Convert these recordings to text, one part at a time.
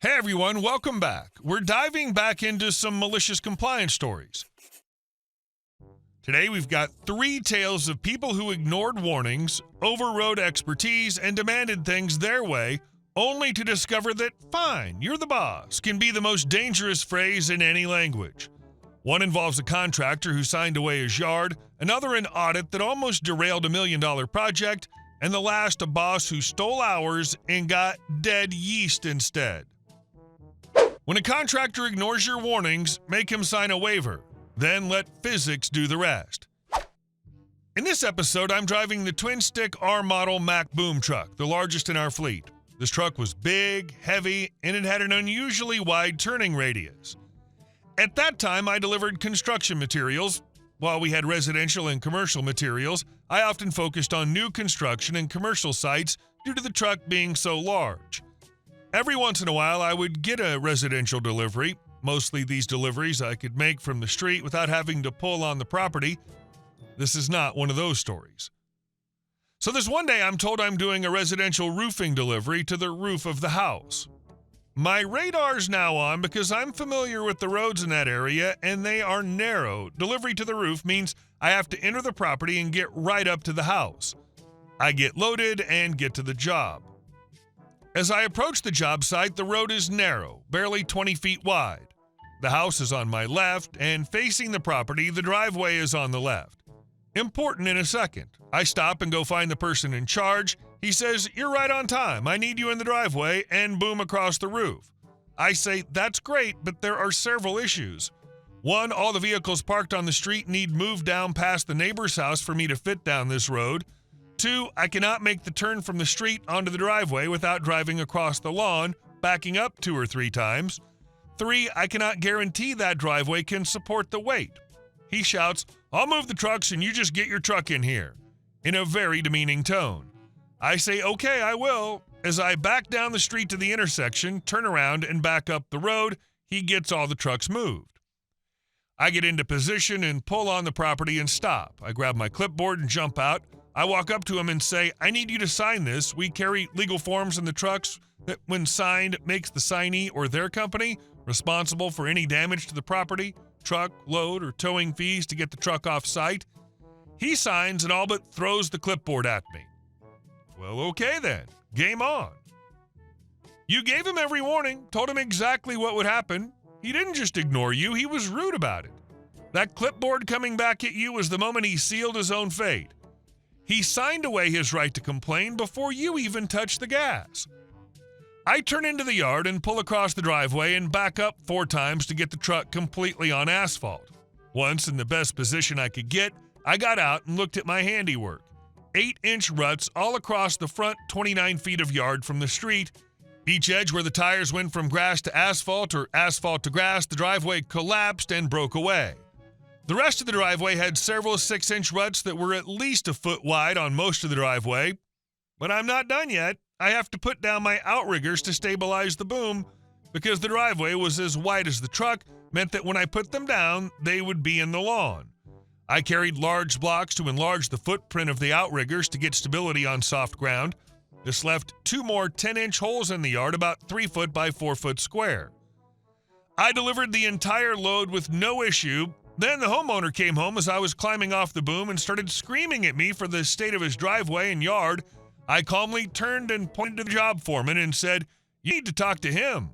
Hey everyone, welcome back. We're diving back into some malicious compliance stories. Today we've got 3 tales of people who ignored warnings, overrode expertise, and demanded things their way, only to discover that, fine, you're the boss, can be the most dangerous phrase in any language. One involves a contractor who signed away his yard, another an audit that almost derailed $1 million project, and the last a boss who stole hours and got dead yeast instead. When a contractor ignores your warnings, make him sign a waiver. Then let physics do the rest. In this episode, I'm driving the twin-stick R-model Mack boom truck, the largest in our fleet. This truck was big, heavy, and it had an unusually wide turning radius. At that time, I delivered construction materials. While we had residential and commercial materials, I often focused on new construction and commercial sites due to the truck being so large. Every once in a while, I would get a residential delivery. Mostly these deliveries I could make from the street without having to pull on the property. This is not one of those stories. So this one day, I'm told I'm doing a residential roofing delivery to the roof of the house. My radar's now on because I'm familiar with the roads in that area, and they are narrow. Delivery to the roof means I have to enter the property and get right up to the house. I get loaded and get to the job. As I approach the job site, the road is narrow, barely 20 feet wide. The house is on my left, and facing the property, the driveway is on the left. Important in a second. I stop and go find the person in charge. He says, "You're right on time. I need you in the driveway," and boom across the roof. I say, "That's great, but there are several issues. One, all the vehicles parked on the street need moved down past the neighbor's house for me to fit down this road. 2, I cannot make the turn from the street onto the driveway without driving across the lawn, backing up 2 or 3 times. 3, I cannot guarantee that driveway can support the weight." He shouts, "I'll move the trucks and you just get your truck in here," in a very demeaning tone. I say, "Okay, I will." As I back down the street to the intersection, turn around, and back up the road, he gets all the trucks moved. I get into position and pull on the property and stop. I grab my clipboard and jump out. I walk up to him and say, "I need you to sign this. We carry legal forms in the trucks that, when signed, makes the signee or their company responsible for any damage to the property, truck, load, or towing fees to get the truck off site." He signs and all but throws the clipboard at me. Well, okay then. Game on. You gave him every warning, told him exactly what would happen. He didn't just ignore you, he was rude about it. That clipboard coming back at you was the moment he sealed his own fate. He signed away his right to complain before you even touched the gas. I turn into the yard and pull across the driveway and back up 4 times to get the truck completely on asphalt. Once in the best position I could get, I got out and looked at my handiwork. 8-inch ruts all across the front 29 feet of yard from the street. Each edge where the tires went from grass to asphalt or asphalt to grass, the driveway collapsed and broke away. The rest of the driveway had several 6-inch ruts that were at least a foot wide on most of the driveway. But I'm not done yet. I have to put down my outriggers to stabilize the boom because the driveway was as wide as the truck, meant that when I put them down, they would be in the lawn. I carried large blocks to enlarge the footprint of the outriggers to get stability on soft ground. This left 2 more 10-inch holes in the yard about 3 foot by 4 foot square. I delivered the entire load with no issue. Then the homeowner came home as I was climbing off the boom and started screaming at me for the state of his driveway and yard. I calmly turned and pointed to the job foreman and said, "You need to talk to him."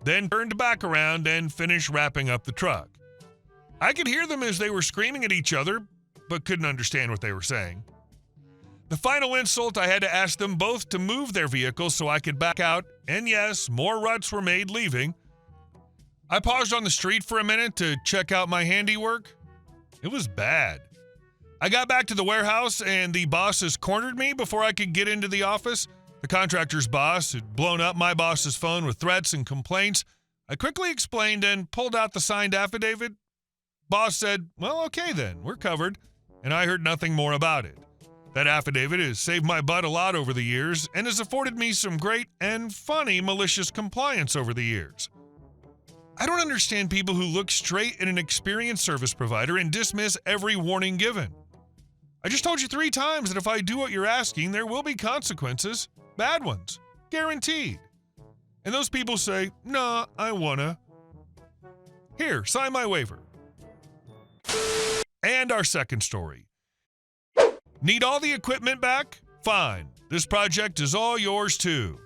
Then turned back around and finished wrapping up the truck. I could hear them as they were screaming at each other, but couldn't understand what they were saying. The final insult, I had to ask them both to move their vehicles so I could back out, and yes, more ruts were made leaving. I paused on the street for a minute to check out my handiwork. It was bad. I got back to the warehouse and the bosses cornered me before I could get into the office. The contractor's boss had blown up my boss's phone with threats and complaints. I quickly explained and pulled out the signed affidavit. Boss said, "Well, okay then, we're covered," and I heard nothing more about it. That affidavit has saved my butt a lot over the years and has afforded me some great and funny malicious compliance over the years. I don't understand people who look straight at an experienced service provider and dismiss every warning given. I just told you 3 times that if I do what you're asking, there will be consequences. Bad ones. Guaranteed. And those people say, "Nah, I wanna." Here, sign my waiver. And our second story. Need all the equipment back? Fine. This project is all yours too.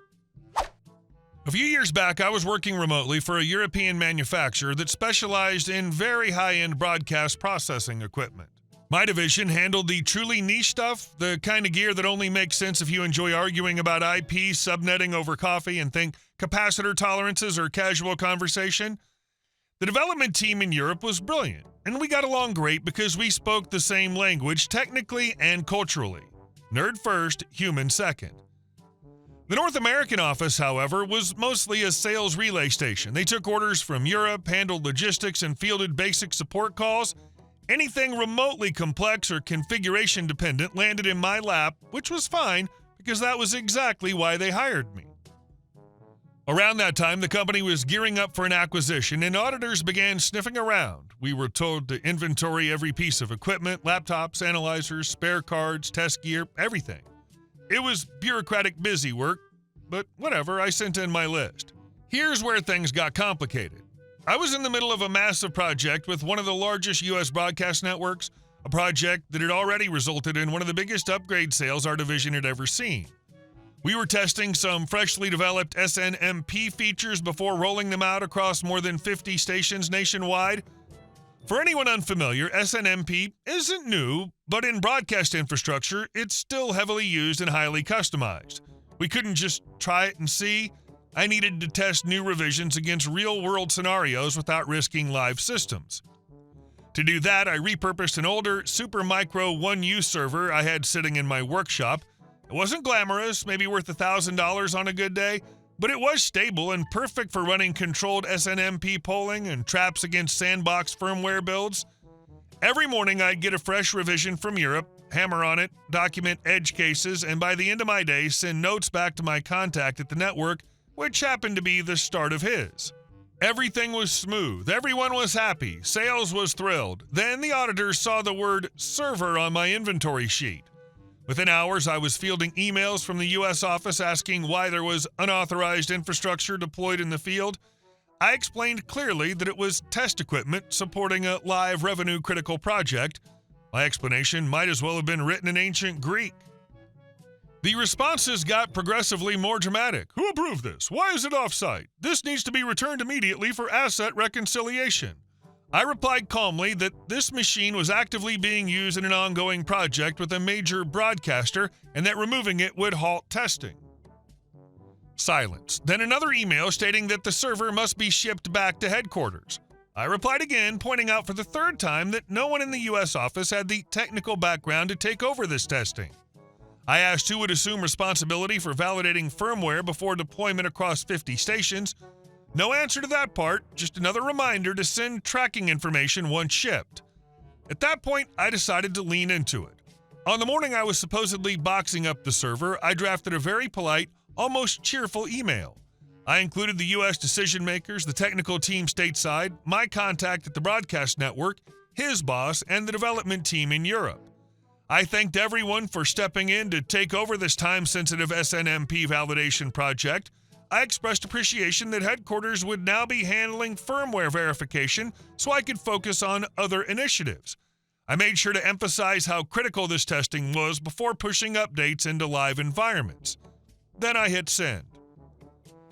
A few years back, I was working remotely for a European manufacturer that specialized in very high-end broadcast processing equipment. My division handled the truly niche stuff, the kind of gear that only makes sense if you enjoy arguing about IP, subnetting over coffee, and think capacitor tolerances or casual conversation. The development team in Europe was brilliant, and we got along great because we spoke the same language technically and culturally. Nerd first, human second. The North American office, however, was mostly a sales relay station. They took orders from Europe, handled logistics, and fielded basic support calls. Anything remotely complex or configuration dependent landed in my lap, which was fine because that was exactly why they hired me. Around that time, the company was gearing up for an acquisition, and auditors began sniffing around. We were told to inventory every piece of equipment, laptops, analyzers, spare cards, test gear, everything. It was bureaucratic busy work, but whatever, I sent in my list. Here's where things got complicated. I was in the middle of a massive project with one of the largest U.S. broadcast networks, a project that had already resulted in one of the biggest upgrade sales our division had ever seen. We were testing some freshly developed SNMP features before rolling them out across more than 50 stations nationwide. For anyone unfamiliar, SNMP isn't new, but in broadcast infrastructure, it's still heavily used and highly customized. We couldn't just try it and see. I needed to test new revisions against real-world scenarios without risking live systems. To do that, I repurposed an older Supermicro 1U server I had sitting in my workshop. It wasn't glamorous, maybe worth $1,000 on a good day, but it was stable and perfect for running controlled SNMP polling and traps against sandbox firmware builds. Every morning, I'd get a fresh revision from Europe, hammer on it, document edge cases, and by the end of my day, send notes back to my contact at the network, which happened to be the start of his. Everything was smooth. Everyone was happy. Sales was thrilled. Then the auditors saw the word server on my inventory sheet. Within hours, I was fielding emails from the U.S. office asking why there was unauthorized infrastructure deployed in the field. I explained clearly that it was test equipment supporting a live revenue-critical project. My explanation might as well have been written in ancient Greek. The responses got progressively more dramatic. Who approved this? Why is it off-site? This needs to be returned immediately for asset reconciliation. I replied calmly that this machine was actively being used in an ongoing project with a major broadcaster and that removing it would halt testing. Silence. Then another email stating that the server must be shipped back to headquarters. I replied again, pointing out for the third time that no one in the U.S. office had the technical background to take over this testing. I asked who would assume responsibility for validating firmware before deployment across 50 stations. No answer to that part, just another reminder to send tracking information once shipped. At that point, I decided to lean into it. On the morning I was supposedly boxing up the server, I drafted a very polite, almost cheerful email. I included the U.S. decision makers, the technical team stateside, my contact at the broadcast network, his boss, and the development team in Europe. I thanked everyone for stepping in to take over this time-sensitive SNMP validation project. I expressed appreciation that headquarters would now be handling firmware verification so I could focus on other initiatives. I made sure to emphasize how critical this testing was before pushing updates into live environments. Then I hit send.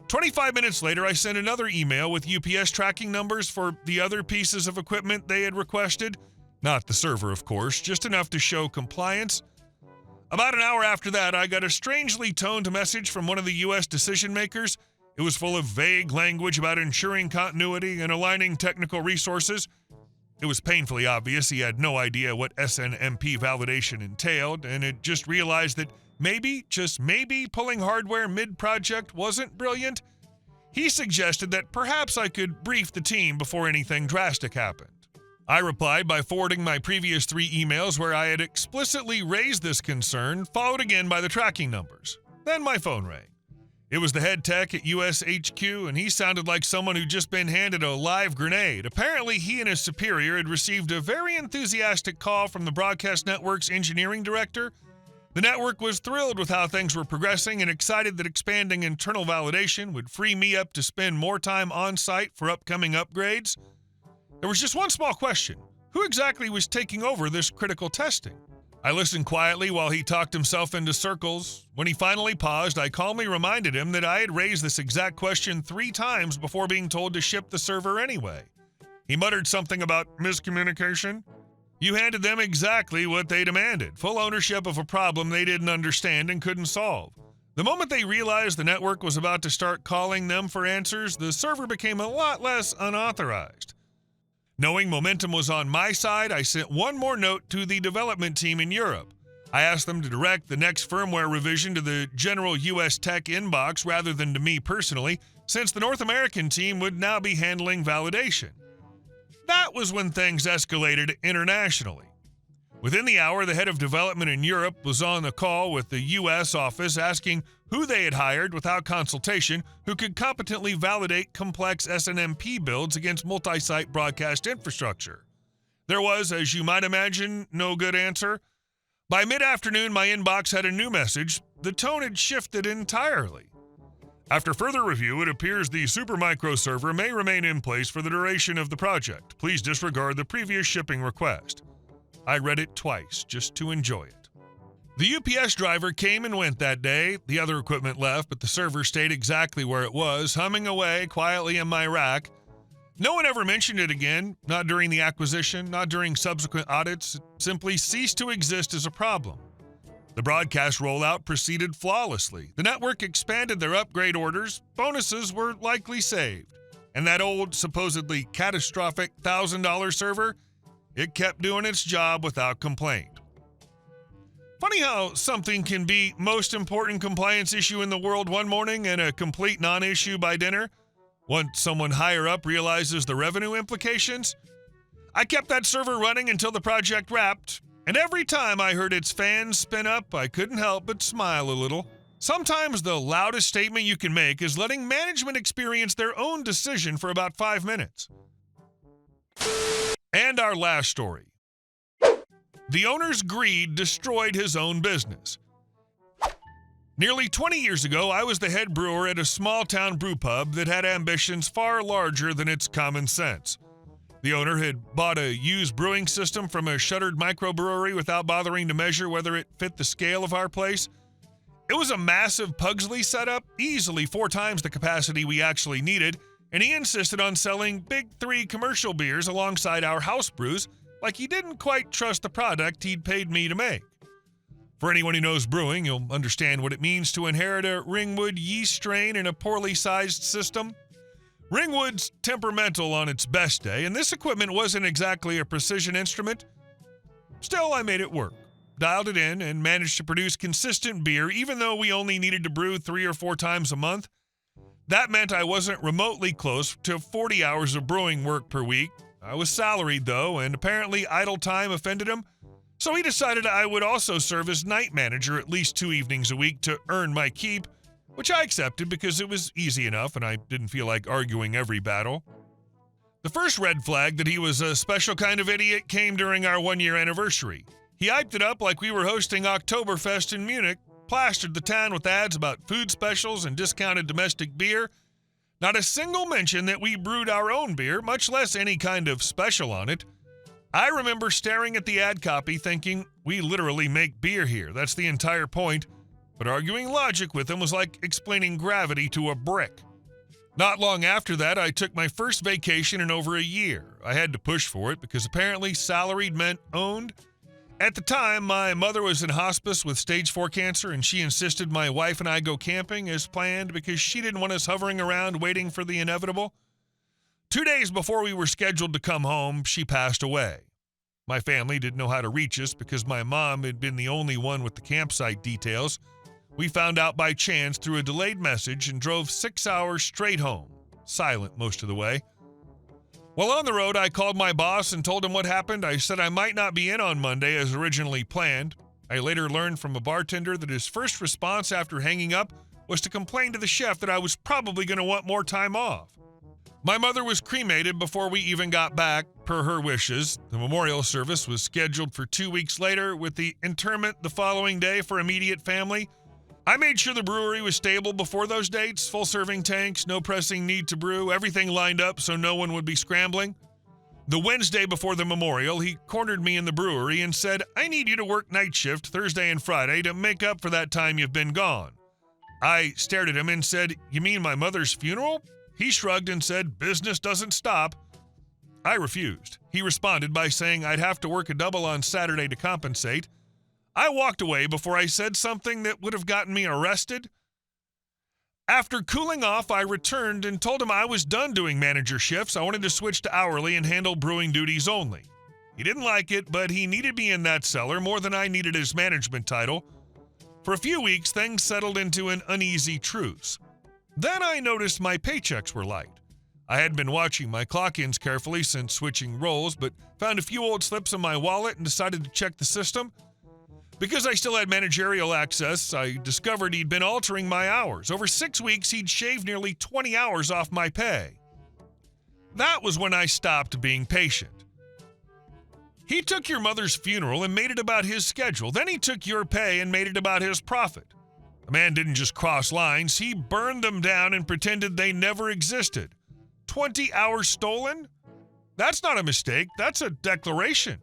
25 minutes later, I sent another email with UPS tracking numbers for the other pieces of equipment they had requested. Not the server, of course, just enough to show compliance. About an hour after that, I got a strangely toned message from one of the U.S. decision makers. It was full of vague language about ensuring continuity and aligning technical resources. It was painfully obvious he had no idea what SNMP validation entailed, and had just realized that maybe, just maybe, pulling hardware mid-project wasn't brilliant. He suggested that perhaps I could brief the team before anything drastic happened. I replied by forwarding my previous 3 emails where I had explicitly raised this concern, followed again by the tracking numbers. Then my phone rang. It was the head tech at US HQ, and he sounded like someone who'd just been handed a live grenade. Apparently, he and his superior had received a very enthusiastic call from the broadcast network's engineering director. The network was thrilled with how things were progressing and excited that expanding internal validation would free me up to spend more time on site for upcoming upgrades. There was just one small question. Who exactly was taking over this critical testing? I listened quietly while he talked himself into circles. When he finally paused, I calmly reminded him that I had raised this exact question 3 times before being told to ship the server anyway. He muttered something about miscommunication. You handed them exactly what they demanded, full ownership of a problem they didn't understand and couldn't solve. The moment they realized the network was about to start calling them for answers, the server became a lot less unauthorized. Knowing momentum was on my side, I sent one more note to the development team in Europe. I asked them to direct the next firmware revision to the general US Tech inbox rather than to me personally, since the North American team would now be handling validation. That was when things escalated internationally. Within the hour, the head of development in Europe was on the call with the US office asking who they had hired without consultation who could competently validate complex SNMP builds against multi-site broadcast infrastructure. There was, as you might imagine, no good answer. By mid-afternoon, my inbox had a new message. The tone had shifted entirely. After further review, it appears the Supermicro server may remain in place for the duration of the project. Please disregard the previous shipping request. I read it twice, just to enjoy it. The UPS driver came and went that day. The other equipment left, but the server stayed exactly where it was, humming away quietly in my rack. No one ever mentioned it again, not during the acquisition, not during subsequent audits. It simply ceased to exist as a problem. The broadcast rollout proceeded flawlessly. The network expanded their upgrade orders. Bonuses were likely saved. And that old, supposedly catastrophic $1,000 server, it kept doing its job without complaint. Funny how something can be most important compliance issue in the world one morning and a complete non-issue by dinner, once someone higher up realizes the revenue implications. I kept that server running until the project wrapped. And every time I heard its fans spin up, I couldn't help but smile a little. Sometimes the loudest statement you can make is letting management experience their own decision for about 5 minutes. And our last story. The owner's greed destroyed his own business. Nearly 20 years ago, I was the head brewer at a small-town brew pub that had ambitions far larger than its common sense. The owner had bought a used brewing system from a shuttered microbrewery without bothering to measure whether it fit the scale of our place. It was a massive Pugsley setup, easily 4 times the capacity we actually needed, and he insisted on selling Big 3 commercial beers alongside our house brews, like he didn't quite trust the product he'd paid me to make. For anyone who knows brewing, you'll understand what it means to inherit a Ringwood yeast strain in a poorly sized system. Ringwood's temperamental on its best day, and this equipment wasn't exactly a precision instrument. Still, I made it work, dialed it in, and managed to produce consistent beer even though we only needed to brew 3 or 4 times a month. That meant I wasn't remotely close to 40 hours of brewing work per week. I was salaried, though, and apparently idle time offended him, so he decided I would also serve as night manager at least 2 evenings a week to earn my keep, which I accepted because it was easy enough and I didn't feel like arguing every battle. The first red flag that he was a special kind of idiot came during our 1-year anniversary. He hyped it up like we were hosting Oktoberfest in Munich, plastered the town with ads about food specials and discounted domestic beer. Not a single mention that we brewed our own beer, much less any kind of special on it. I remember staring at the ad copy thinking, we literally make beer here, that's the entire point. But arguing logic with him was like explaining gravity to a brick. Not long after that, I took my first vacation in over a year. I had to push for it because apparently salaried meant owned. At the time, my mother was in hospice with stage 4 cancer, and she insisted my wife and I go camping as planned because she didn't want us hovering around waiting for the inevitable. 2 days before we were scheduled to come home, she passed away. My family didn't know how to reach us because my mom had been the only one with the campsite details. We found out by chance through a delayed message and drove 6 hours straight home, silent most of the way. While on the road, I called my boss and told him what happened. I said I might not be in on Monday as originally planned. I later learned from a bartender that his first response after hanging up was to complain to the chef that I was probably going to want more time off. My mother was cremated before we even got back, per her wishes. The memorial service was scheduled for 2 weeks later, with the interment the following day for immediate family. I made sure the brewery was stable before those dates, full serving tanks, no pressing need to brew, everything lined up so no one would be scrambling. The Wednesday before the memorial, he cornered me in the brewery and said, "I need you to work night shift Thursday and Friday to make up for that time you've been gone." I stared at him and said, "You mean my mother's funeral?" He shrugged and said, "Business doesn't stop." I refused. He responded by saying I'd have to work a double on Saturday to compensate. I walked away before I said something that would have gotten me arrested. After cooling off, I returned and told him I was done doing manager shifts. I wanted to switch to hourly and handle brewing duties only. He didn't like it, but he needed me in that cellar more than I needed his management title. For a few weeks, things settled into an uneasy truce. Then I noticed my paychecks were light. I had been watching my clock-ins carefully since switching roles, but found a few old slips in my wallet and decided to check the system. Because I still had managerial access, I discovered he'd been altering my hours. Over 6 weeks, he'd shaved nearly 20 hours off my pay. That was when I stopped being patient. He took your mother's funeral and made it about his schedule. Then he took your pay and made it about his profit. The man didn't just cross lines, he burned them down and pretended they never existed. 20 hours stolen? That's not a mistake, that's a declaration.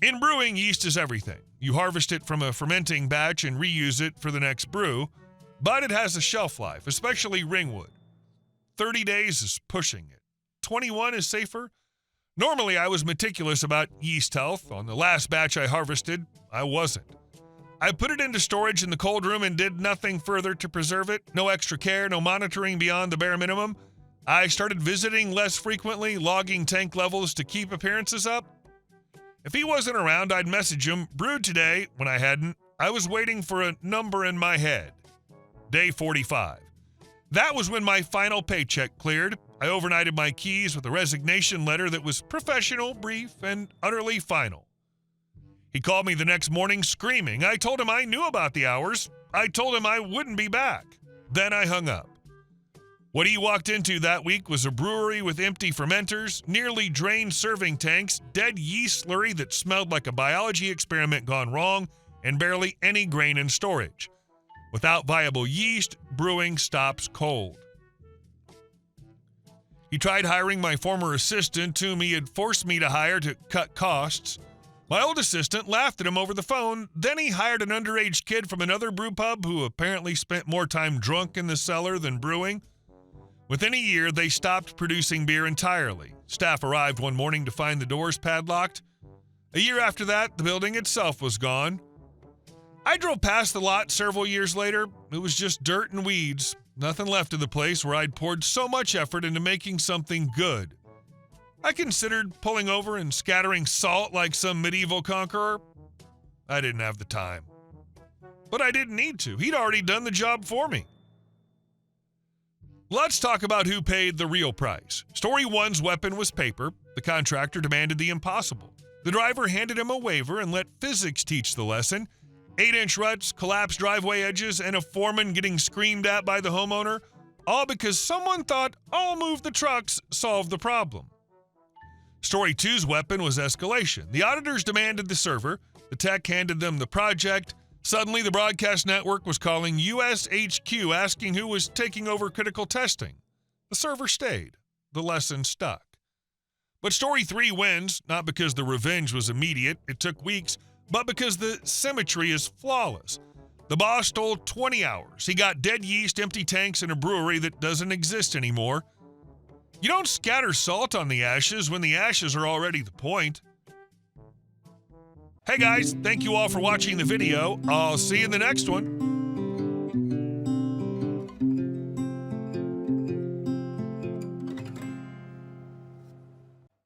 In brewing, yeast is everything. You harvest it from a fermenting batch and reuse it for the next brew, but it has a shelf life, especially ringwood. 30 days is pushing it. 21 is safer. Normally, I was meticulous about yeast health. On the last batch I harvested, I wasn't. I put it into storage in the cold room and did nothing further to preserve it. No extra care, no monitoring beyond the bare minimum. I started visiting less frequently, logging tank levels to keep appearances up. If he wasn't around, I'd message him, "Brewed today," when I hadn't. I was waiting for a number in my head. Day 45. That was when my final paycheck cleared. I overnighted my keys with a resignation letter that was professional, brief, and utterly final. He called me the next morning screaming. I told him I knew about the hours. I told him I wouldn't be back. Then I hung up. What he walked into that week was a brewery with empty fermenters, nearly drained serving tanks, dead yeast slurry that smelled like a biology experiment gone wrong, and barely any grain in storage. Without viable yeast, brewing stops cold. He tried hiring my former assistant, whom he had forced me to hire to cut costs. My old assistant laughed at him over the phone. Then he hired an underage kid from another brew pub who apparently spent more time drunk in the cellar than brewing. Within a year, they stopped producing beer entirely. Staff arrived one morning to find the doors padlocked. A year after that, the building itself was gone. I drove past the lot several years later. It was just dirt and weeds. Nothing left of the place where I'd poured so much effort into making something good. I considered pulling over and scattering salt like some medieval conqueror. I didn't have the time. But I didn't need to. He'd already done the job for me. Let's talk about who paid the real price. Story 1's weapon was paper. The contractor demanded the impossible. The driver handed him a waiver and let physics teach the lesson. 8-inch ruts, collapsed driveway edges, and a foreman getting screamed at by the homeowner, all because someone thought, "I'll move the trucks," solved the problem. Story 2's weapon was escalation. The auditors demanded the server. The tech handed them the project. Suddenly, the broadcast network was calling USHQ, asking who was taking over critical testing. The server stayed. The lesson stuck. But Story 3 wins, not because the revenge was immediate, it took weeks, but because the symmetry is flawless. The boss stole 20 hours. He got dead yeast, empty tanks, and a brewery that doesn't exist anymore. You don't scatter salt on the ashes when the ashes are already the point. Hey guys, thank you all for watching the video. I'll see you in the next one.